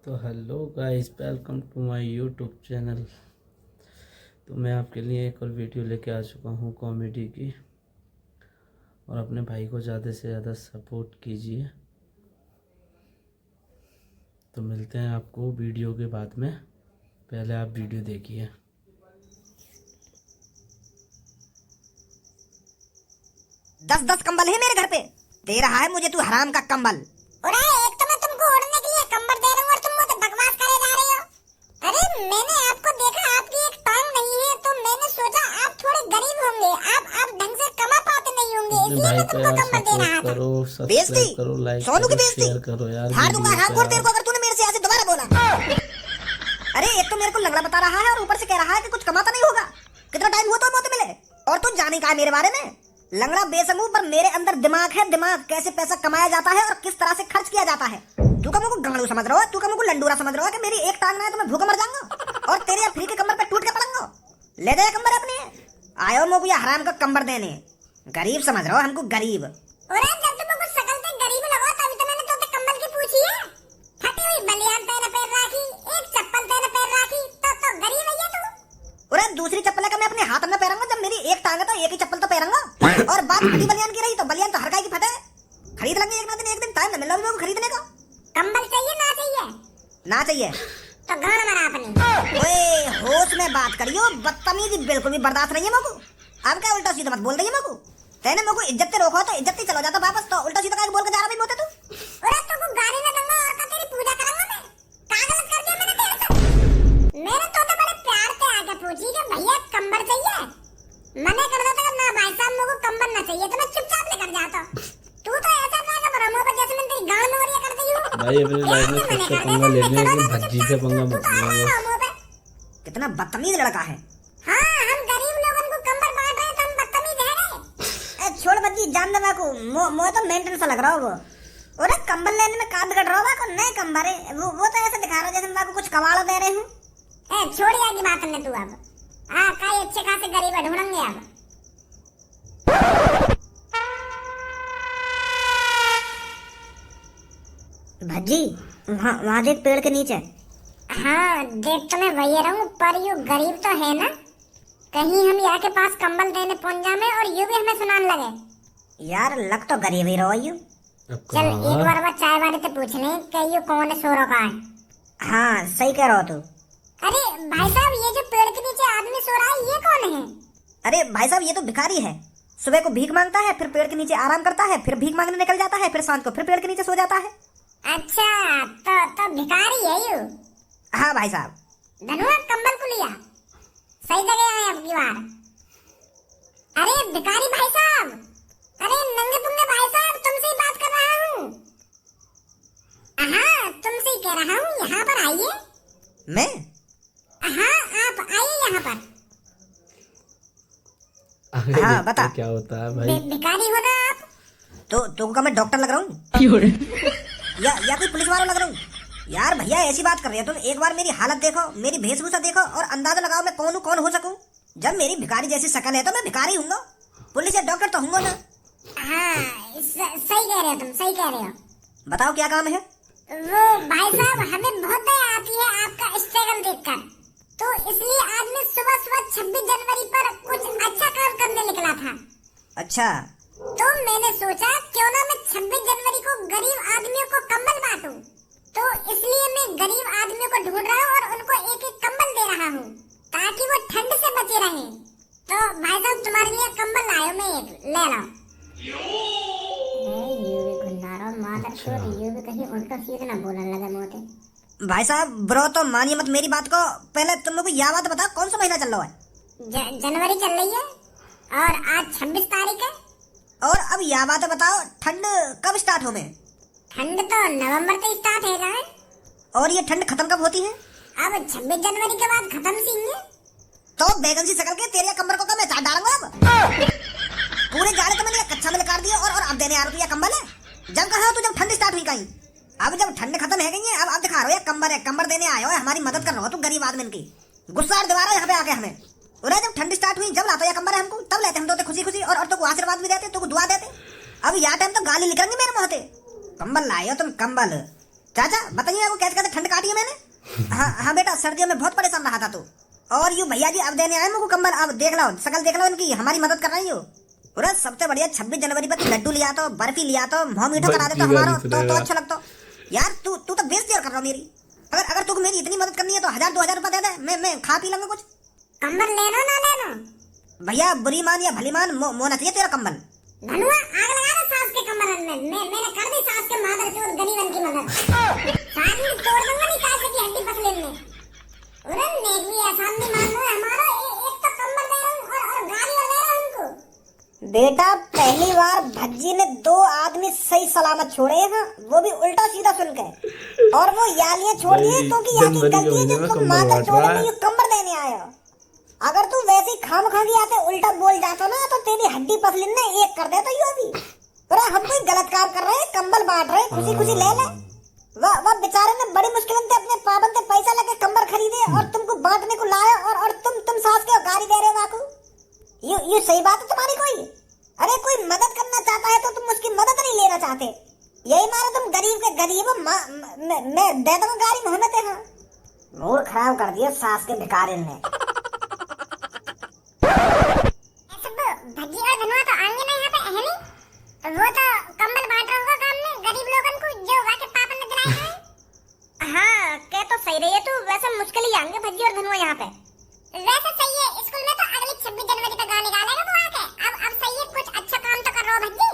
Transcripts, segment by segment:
तो hello guys, welcome to my YouTube channel. तो मैं आपके लिए एक और वीडियो लेके आ चुका हूँ कॉमेडी की। और अपने भाई को ज़्यादा से ज़्यादा सपोर्ट कीजिए। तो मिलते हैं आपको वीडियो के बाद में। पहले आप वीडियो देखिए। 10-10 कंबल है मेरे घर पे, दे रहा है मुझे तू हराम का कंबल। अरे एक तो मैं तुमको ओढ़ने के लिए कंबल दे रहा हूँ और तुम मुझे बकवास करे जा रहे हो। अरे मैंने आपको देखा, आपकी एक टांग नहीं है, तो मैंने सोचा आप थोड़े गरीब होंगे, आप ढंग से कमा पाते नहीं होंगे, इसलिए मैं तुमको कंबल दे रहा था। करो, सब्सक्राइब करो, लाइक सोनू की करो, बेइज्जती शेयर करो यार। फाड़ दूंगा हाँ तेरे को अगर तूने मेरे से ऐसे दोबारा बोला। अरे एक तो मेरे को लंगड़ा बता रहा है और ऊपर से कह रहा है कि कुछ कमाता नहीं होगा। कितना टाइम हुआ तो मौत मिले, और तू जाने का है मेरे बारे में। लंगड़ा बेसमू, पर मेरे अंदर दिमाग है, दिमाग कैसे पैसा कमाया जाता है और किस तरह से खर्च किया जाता है। तू का मुझको गंगड़ू समझ रहा है, तू का मुझको लंडूरा समझ रहा है कि मेरी एक टांग ना है तो मैं भूखा मर जाऊंगा और तेरे फ्री के कमर पे टूट के पड़ूंगा। ले दे कंबर अपने, आयो मुझको ये हराम का कंबर देने। गरीब समझ रहा हो हमको, गरीब। अरे जब तुमको शकल से गरीब लगा तभी तो मैंने तुमसे कंबल की पूछी है। फटी हुई बनियान पहन राखी, एक चप्पल पहन राखी, तो गरीब है ये तू। अरे दूसरी चप्पल का मैं अपने हाथ में पहनूंगा, जब मेरी एक टांग है तो एक ही चप्पल तो पहनूंगा। और बात फटी बनियान की रही तो बनियान तो हर काई की फटे। खरीद लेंगे एक ना एक दिन, टाइम न मिल रहा खरीदने का। कंबल चाहिए ना चाहिए? ना चाहिए तो गाना मरा अपनी। ओए होश में बात करियो, बदतमीजी बिल्कुल भी बर्दाश्त नहीं है मुझको। अब क्या उल्टा सीधा मत बोल रही है मुझको। तेने मुझको इज्जत से रोको तो इज्जत से चलो जाता वापस, तो उल्टा सीधा काय बोल के जा रहा भाई मोते तू। अरे तुमको गाली ना दूंगा और का तेरी पूजा करूंगा मैं। का गलत कर दिया मैंने तेरे से? मैंने तो बड़े प्यार से आके पूछी कि भैया कंबल चाहिए, मने कर देता ना भाई साहब मुझको कंबल ना चाहिए, तो मैं चुपचाप लेकर जाता। तू तो ऐसा ना कर रहा पर जैसे मैं तेरी गांड में वरिया कर दी हूं। भाई अपनी लाइफ में सबसे पंगा लेने की भज्जी से पंगा मत लो। कितना बदतमीज लड़का है। हां हम गरीब लोगों को कंबल बांट रहे तो हम बदतमीज है रे। ए छोड़ बच्ची, जान दे को मो तो मेंटेन सा लग रहा हो वो। अरे कंबल लेने में का बिगड़ रहा होगा को नहीं कंबल है वो तो ऐसे दिखा रहा जैसे मैं कुछ कवाड़ दे रहे हूं। ए छोड़िया की बात ने तू अब काई अच्छे खासे गरीब ढूंढेंगे अब। भज्जी वहाँ देख पेड़ के नीचे। हाँ देख तो मैं वही रहूं, पर यू गरीब तो है ना, कहीं हम यहाँ के पास कंबल देने पहुंच जाए और यू भी हमें सुनाने लगे। यार लग तो गरीब ही रहो यू। चल एक बार बस चाय वाले से पूछ ले कि यू कौन है, सो रहा है। हाँ सही कह रहे हो तू। अरे भाई साहब ये जो पेड़ के नीचे आदमी सो रहा है ये कौन है? अरे भाई साहब ये तो भिखारी है। सुबह को भीख मांगता है, फिर पेड़ के नीचे आराम करता है, फिर भीख मांगने निकल जाता है, फिर शाम को फिर पेड़ के नीचे सो जाता है। अच्छा तो भिखारी है यू? हाँ भाई साहब। धनुआ कंबल को लिया, सही जगह आए अब की बार। अरे भिखारी भाई साहब, अरे नंगे पुंगे भाई साहब, तुमसे ही बात कर रहा हूँ। हाँ तुमसे ही कह रहा हूँ, यहाँ पर आइए। मैं? हाँ आप आइए यहाँ पर। हाँ बता क्या होता है भाई? भिखारी हो ना आप? तो तुमको मैं डॉक्टर लग रहा हूँ या कोई पुलिस वाला लग रहा हूँ? यार भैया ऐसी बात कर रहे हो तुम, एक बार मेरी हालत देखो, मेरी वेशभूषा देखो और अंदाजा लगाओ मैं कौन हूँ, कौन हो सकूं। जब मेरी भिखारी जैसी शक्ल है तो मैं भिखारी हूँगा, पुलिस या डॉक्टर तो हूँगा ना। हाँ सही कह रहे हो तुम, सही कह रहे हो। बताओ क्या काम है? वो भाई साहब हमें बहुत दया आती है आपका स्ट्रगल देखकर, तो इसलिए आज मैं सुबह सुबह 26 जनवरी पर कुछ अच्छा काम करने निकला था। अच्छा तो मैंने सोचा क्यों ना मैं 26 जनवरी को गरीब आदमियों को कंबल बांटूं, तो इसलिए मैं गरीब आदमियों को ढूंढ रहा हूँ और उनको एक एक कंबल दे रहा हूँ ताकि वो ठंड से बचे रहें। तो भाई साहब तुम्हारे लिए कंबल लाया मैं, एक ले लो। ये भी कहीं उल्टा सीधा ना बोलने लगा मोटे। भाई साहब ब्रो तो मानिए मत मेरी बात को, पहले तुम लोग को यह बात बताओ कौन सा महीना चल रहा है? जनवरी चल रही है और आज 26 तारीख है। और अब यह बात बताओ ठंड कब स्टार्ट हो? में ठंड तो नवंबर से स्टार्ट है ना। और ये ठंड खत्म कब होती है? अब 26 जनवरी के बाद खत्म सी है। तो बैगन सी सकल के तेरे कंबल को मैं चाट डालूंगा अब। पूरे जाड़े तो मैंने कच्चा में काट दिया और अब देने आ रहा कंबल है। जब कहा तो जब ठंड स्टार्ट हुई कहीं, अब जब ठंड खत्म है गई है अब दिखा रहे हो कंबल है, कंबल देने आए हो, हमारी मदद कर रहे हो, तू गरीब आदमी की गुस्सा दिवा रहा है यहाँ पे आके हमें। और जब ठंड स्टार्ट हुई जब लाता है कंबल है हमको, तब लेते हम तो खुशी खुशी और तो को आशीर्वाद भी देते, तो दुआ देते। अब यह टाइम तो गाली निकलेंगे मेरे मुंह से। कंबल लाए हो तुम कंबल, चाचा बताइए आपको कैसे कैसे ठंड काटी है मैंने। हाँ हाँ बेटा, सर्दियों में बहुत परेशान रहा था तू। और यू भैया जी अब देने आए मुझको कंबल। अब देख लो शकल देख लो इनकी, हमारी मदद कर रही हो। अरे सबसे बढ़िया 26 जनवरी पर लड्डू लिया तो, बर्फी लिया तो, मुंह मीठा करा दे तो हमारा तो अच्छा लगता। यार तू तू तो बेइज्जती कर रहा मेरी। अगर तुमको मेरी इतनी मदद करनी है तो 1000-2000 रुपए दे दे, मैं खा पी लूंगा कुछ। कंबल लेनो ना लेनो? भैया बुरी मान या भली मान, मोना चाहिए तेरा कंबल। धनुआ आग लगा दे सास के कंबल में। मैंने कर दी सास के मादर चोर गरीबन की मदद। साथ में तोड़ दूंगा नहीं सास की हड्डी पसलेन में। अरे नेक भी एहसान नहीं मान लो हमारा। एक तो कंबल दे रहा हूँ और गाली और दे रहा हूँ उनको। बेटा पहली बार भज्जी ने 2 आदमी सही सलामत छोड़े हैं, वो भी उल्टा सीधा सुन के। और वो यालियां छोड़ दिए क्योंकि यहाँ की गलती है जो तुम मादर चोरे में कंबल देने आए हो। अगर तू वैसे ही खामखागी आते उल्टा बोल जाता ना तो तेरी हड्डी पसलिन ने एक कर देता यू अभी। अरे हम कोई गलत काम कर रहे हैं, कंबल बांट रहे हैं, खुशी खुशी ले ले। वह बेचारे ने बड़ी मुश्किल से अपने पापन से पैसा लेके कंबल खरीदे और तुमको बांटने को लाया और तुम सास के गाली दे रहे हो बाकू। ये सही बात है तुम्हारी कोई? अरे कोई मदद करना चाहता है तो तुम उसकी मदद नहीं लेना चाहते। यही मारा तुम गरीब के गरीब मैं दे दूंगा गाड़ी मोहम्मद है। मूड खराब कर दिया सास के भिखारी ने। भज्जी और धनुआ तो आएंगे ना यहाँ पे है नहीं? वो तो कंबल बांट रहा होगा काम में गरीब लोगों को जो होगा के पापा ने दिलाए हैं। हाँ कह तो सही रही है तू। वैसे मुश्किल ही आएंगे भज्जी और धनुआ यहाँ पे। वैसे सही है, स्कूल में तो अगली 26 जनवरी तक गाने निकालेगा वो आके। अब सही है, कुछ अच्छा काम तो कर रहा हो भज्जी।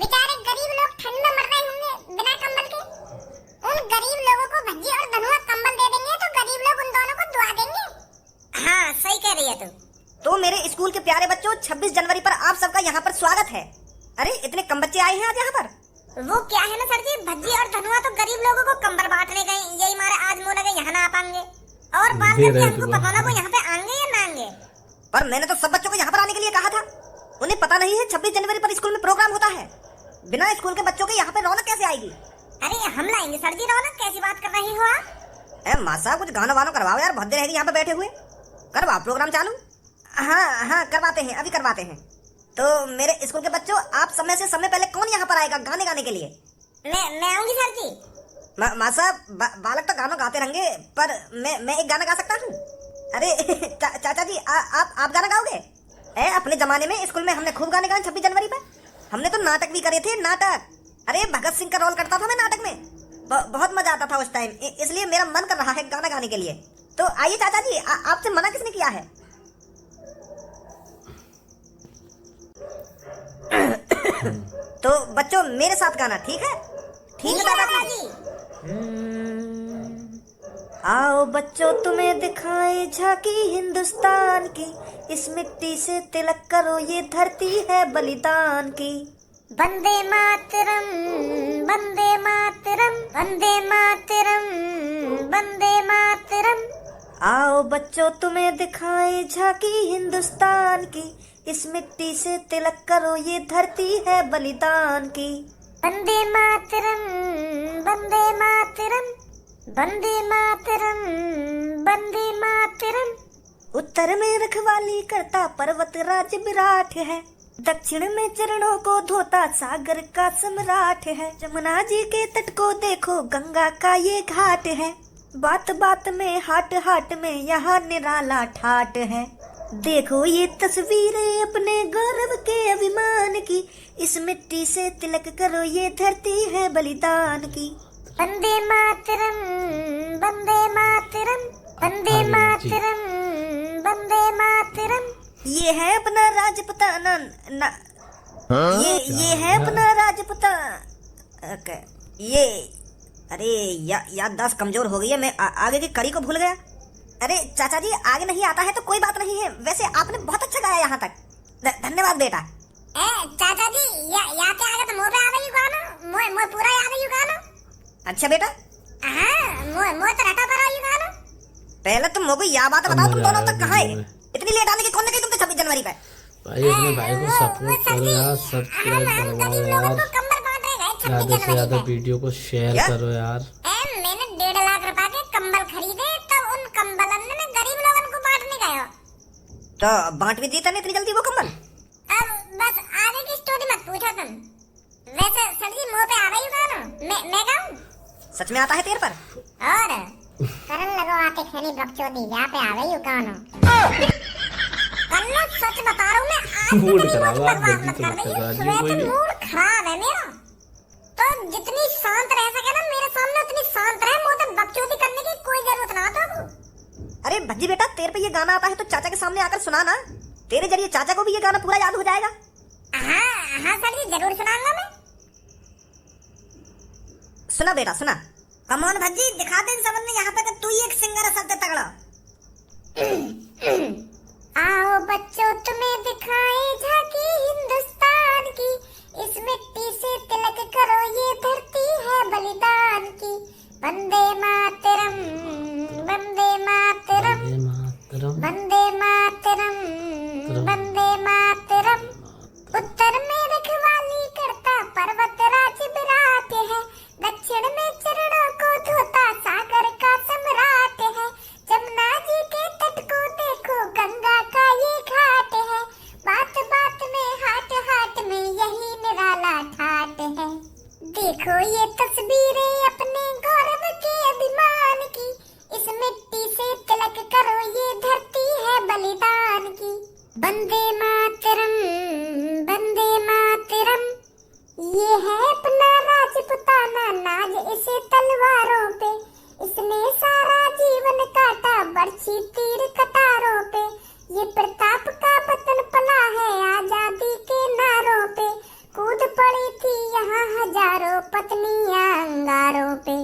बेचारे गरीब लोग ठंड में मर रहे होंगे बिना कंबल के। उन गरीब लोगों को भज्जी और धनुआ कंबल दे देंगे तो गरीब लोग उन दोनों को दुआ देंगे। हाँ सही कह रही है तू। तो मेरे स्कूल के प्यारे बच्चों, 26 जनवरी पर आप सबका यहाँ पर स्वागत है। अरे इतने कम बच्चे आए हैं आज यहाँ पर। वो क्या है ना सर जी, भज्जी और धनुआ तो गरीब लोगों को कंबल बांटने गए। यही मारे आज मोना के यहाँ ना आ पाएंगे। और बाद में हमको पता ना वो यहाँ पे आएंगे या ना आएंगे। पर मैंने तो सब बच्चों को यहाँ पर आने के लिए कहा था। उन्हें पता नहीं है 26 जनवरी पर स्कूल में प्रोग्राम होता है। बिना स्कूल के बच्चों के यहाँ पे रौनक कैसे आएगी? अरे हम लाएंगे सर जी रौनक। कैसी बात कर रही हो आप? माँ साहब कुछ गाना वाना करवाओ यार, बहुत देर रहेगी यहाँ पे बैठे हुए। करवाओ प्रोग्राम चालू। हाँ करवाते हैं, अभी करवाते हैं। तो मेरे स्कूल के बच्चों, आप समय से समय पहले कौन यहाँ पर आएगा गाने गाने के लिए? मैं आऊंगी सर जी। माँ साहब बालक तो गाना गाते रहेंगे, पर मैं एक गाना गा सकता हूँ। अरे चाचा जी आप गाना गाओगे? अपने जमाने में स्कूल में हमने खूब गाने गाए 26 जनवरी पर। हमने तो नाटक भी करे थे, नाटक। अरे भगत सिंह का रोल करता था मैं नाटक में। बहुत मजा आता था उस टाइम, इसलिए मेरा मन कर रहा है गाना गाने के लिए। तो आइए चाचा जी, आपसे मना किसने किया है? तो बच्चों मेरे साथ गाना, ठीक है? ठीक है दादाजी। आओ बच्चों तुम्हें दिखाए झांकी हिंदुस्तान की, इस मिट्टी से तिलक करो ये धरती है बलिदान की। वंदे मातरम वंदे मातरम वंदे मातरम वंदे मातरम। आओ बच्चों तुम्हें दिखाए झांकी हिंदुस्तान की, इस मिट्टी से तिलक करो ये धरती है बलिदान की। वंदे मातरम वंदे मातरम वंदे मातरम वंदे मातरम। उत्तर में रखवाली करता पर्वत राज विराट है, दक्षिण में चरणों को धोता सागर का सम्राट है। जमुना जी के तट को देखो गंगा का ये घाट है, बात बात में हाट हाट में यहाँ निराला ठाट है। देखो ये तस्वीरें अपने गौरव के अभिमान की, इस मिट्टी से तिलक करो ये धरती है बलिदान की। वंदे मातरम वंदे मातरम वंदे मातरम वंदे मातरम। ये है अपना राजपुताना ये है अपना राजपुताना। ये अरे याददाश्त कमजोर हो गई है, मैं आगे की कड़ी को भूल गया। अरे चाचा जी आगे नहीं आता है तो कोई बात नहीं है, वैसे आपने बहुत अच्छा गाया यहाँ तक, धन्यवाद बेटा। चाचा जी या के आगे तो मोर पे आ गई गाना, मोर पूरा आ गई गाना। अच्छा बेटा। हां मोर तो रटा पर आई गाना। पहले तुम मोको यह बात बताओ, तुम दोनों तक कहाँ है? इतनी लेट आने की कौन ने कही तुम 26 जनवरी पे? भाई अपने भाई को सपोर्ट करो यार, सब्सक्राइब करवाओ यार, ज्यादा से ज्यादा वीडियो को शेयर करो यार। मैंने 1.5 लाख रुपए के कंबल खरीदे, तब उन कंबलन में गरीब लोगों को बांटने गया। तो बांट भी दिया इतनी जल्दी वो कंबल? अब बस आगे की स्टोरी मत पूछो तुम। वैसे सर जी मुंह पे आ गई गाना, मैं गाऊं? सच में आता है तेरे पर? और करन लगो आके खेली बकचोदी यहाँ पे आ गई कानो। कल्लो सच बता रहा हूँ मैं, आज मूड इतनी खराब, मुझ आप बकवास जल्दी मत तो कर मत रही करवा है। दिए कोई वैसे भी। मूड खराब है मेरा, तो जितनी शांत रह सके ना मेरे सामने उतनी शांत रहे। मुझे बकचोदी करने की कोई जरूरत ना था। अरे भज्जी बेटा, तेरे पे ये गाना आता है तो चाचा के सामने आकर सुना ना। तेरे जरिए चाचा को भी ये गाना पूरा याद हो जाएगा। हाँ हाँ सर जी, जरूर सुनाऊंगा मैं। सुना बेटा सुना। कमोन भज्जी, दिखा दे इन सबन ने यहाँ पे कि तू ही एक सिंगर है सबसे तगड़ा। आओ बच्चों तुम्हें दिखाए झांकी हिंदुस्तान की, इस मिट्टी से तिलक करो ये धरती है बलिदान की। वंदे मातरम, वंदे मातरम, वंदे मातरम, वंदे मातरम, वंदे मातरम। उत्तर में रखवाली करता पर्वत राज विराट है, दक्षिण में चरणों को धोता सागर का सम्राट है। जमुना जी के तट को देखो, गंगा का ये घाट है, बात बात में हाट हाट में यही निराला ठाट है। देखो ये तस्वीरें अपने गौरव के अभिमान की, इस मिट्टी से तिलक करो ये धरती है बलिदान की। वंदे मातरम, वंदे मातरम। ये है अपना राजपुताना नाज इसे तलवारों पे, इसने सारा जीवन काटा बरछी तीर कटारों पे। ये प्रताप का वतन पला है आजादी के नारों पे, कूद पड़ी थी यहाँ हजारों पत्नियां अंगारों पे।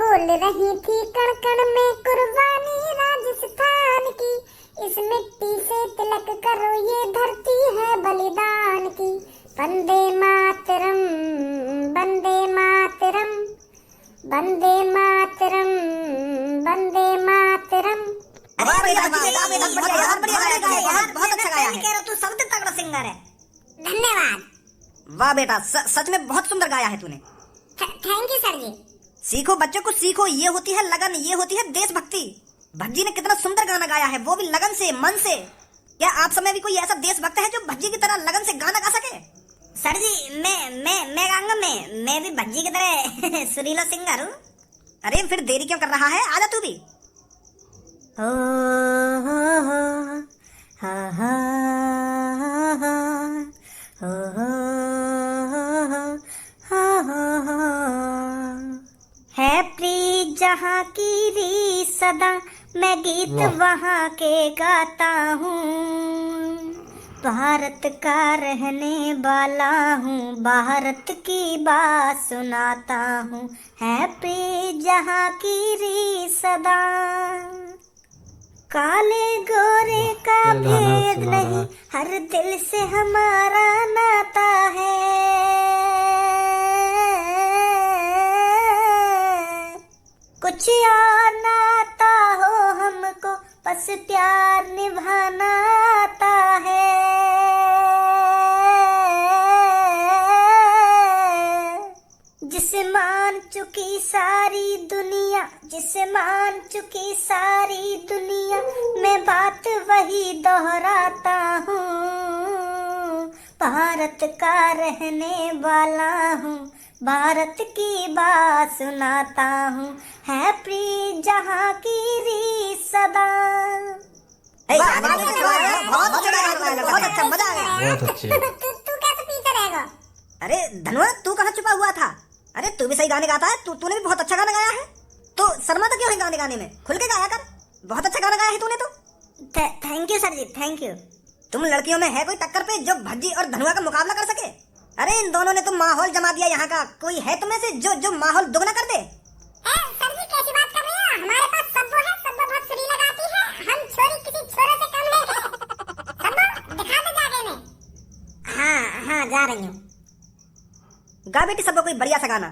बोल रही थी कण कण में कुर्बानी राजस्थान की, इस मिट्टी से तिलक करो ये धरती है बलिदान की। वंदे मातरम, वंदे मातरम, वंदे मातरम, वंदे मातरम। वाह बेटा, वाह बेटा, बहुत बढ़िया गाया, बहुत अच्छा गाया है। कह रहा तू सबसे तगड़ा सिंगर है। धन्यवाद। वाह बेटा, सच में बहुत सुंदर गाया है तूने। थैंक यू सर जी। सीखो बच्चों को सीखो, ये होती है लगन, ये होती है देशभक्ति। भज्जी ने कितना सुंदर गाना गाया है, वो भी लगन से, मन से। क्या आप समय भी कोई ऐसा देशभक्त है जो भज्जी की तरह लगन से गाना गा सके? सर जी मैं गाऊंगा। मैं भी भज्जी की तरह सुरीला सिंगर हूँ। अरे फिर देरी क्यों कर रहा है, आजा तू भी। हो हो हो हा हा हा हो हो है प्रीत जहाँ की री सदा, मैं गीत वहाँ के गाता हूँ। भारत का रहने वाला हूँ, भारत की बात सुनाता हूँ। है प्रीत जहाँ की री सदा, काले गोरे का भेद नहीं, हर दिल से हमारा नाता है। कुछ और नाता हो हमको, बस प्यार निभाना आता है। जिसे मान चुकी सारी दुनिया, जिसे मान चुकी सारी दुनिया, मैं बात वही दोहराता हूँ। भारत का रहने वाला हूँ, भारत की बात सुनाता हूँ। है प्रीत जहाँ की री सदा। बहुत अच्छा, मजा आ गया। बहुत अच्छे। तू कैसे पीछे रहेगा? अरे धनुआ, तू कहाँ छुपा हुआ था? अरे तू भी सही गाने गाता है, तूने भी बहुत अच्छा गाना गाया है। तो शर्माता क्यों है गाने गाने में? खुल के गाया कर, बहुत अच्छा गाना गाया है तूने तो। Thank you sir ji, thank you. तुम लड़कियों में है कोई टक्कर पे जो भज्जी और धनुआ का मुकाबला कर सके? अरे इन दोनों ने तो माहौल जमा दिया यहाँ का। कोई है तुम्हें से जो माहौल दुगना कर दे? सर जी कैसी बात कर रहे हैं? हमारे पास सब्बो है, सब्बो बहुत सुरीला गाती है। हम छोरी किसी छोरे से कम नहीं है। सब्बो दिखा दे जाके में। हाँ जा रही हूँ। गा बेटी सबको कोई बढ़िया सा गाना।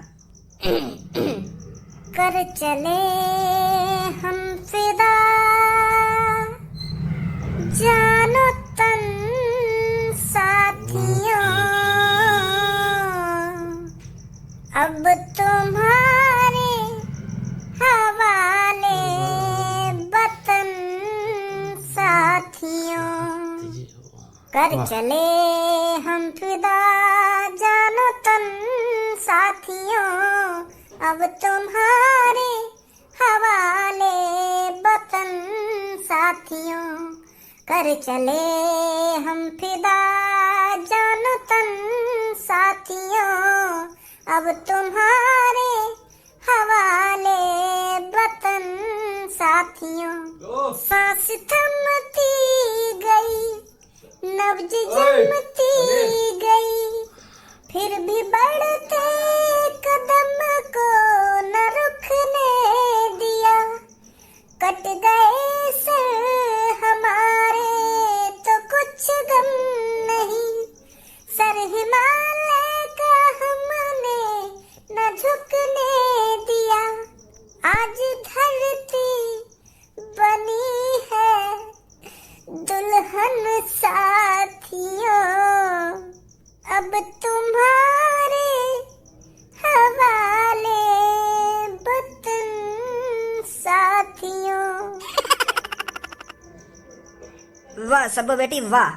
कर चले हम फिदा, जानो तन साथियों, अब तुम्हारे हवाले वतन साथियों। कर चले हम फिदा, जानो तन साथियों, अब तुम्हारे हवाले वतन साथियों, कर चले हम फिदा जानो तन साथियों। अब तुम्हारे हवाले वतन साथियों, सांस थमती गई, नब्ज जमती गई, फिर भी बढ़ते कदम को न रुकने दिया। कट गए सर हमारे तो कुछ गम नहीं, सर हिमालय का हमने न झुकने दिया। आज धरती बनी है दुल्हन साथियों, अब तुम्हारे हवाले वतन साथियों। वाह सब्बो बेटी वाह।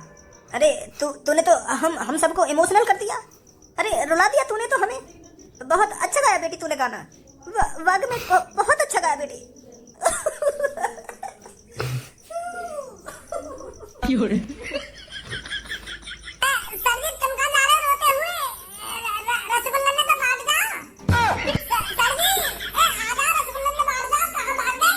अरे तूने तो हम सबको इमोशनल कर दिया। अरे रुला दिया तूने तो हमें। बहुत अच्छा गाया बेटी तूने गाना। वाकई में बहुत अच्छा गाया बेटी। सर जी तुम कहाँ जा रहे हो रोते हुए? रसगुल्ले ने तो बांट जा। सर जी आधा रसगुल्ले ने बांट जा, कहाँ बांट गए?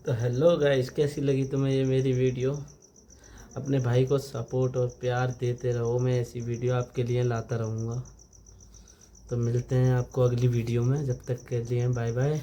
तो हेलो गाइस, कैसी लगी तुम्हें ये मेरी वीडियो? अपने भाई को सपोर्ट और प्यार देते रहो, मैं ऐसी वीडियो आपके लिए लाता रहूँगा। तो मिलते हैं आपको अगली वीडियो में, जब तक के लिए बाय बाय।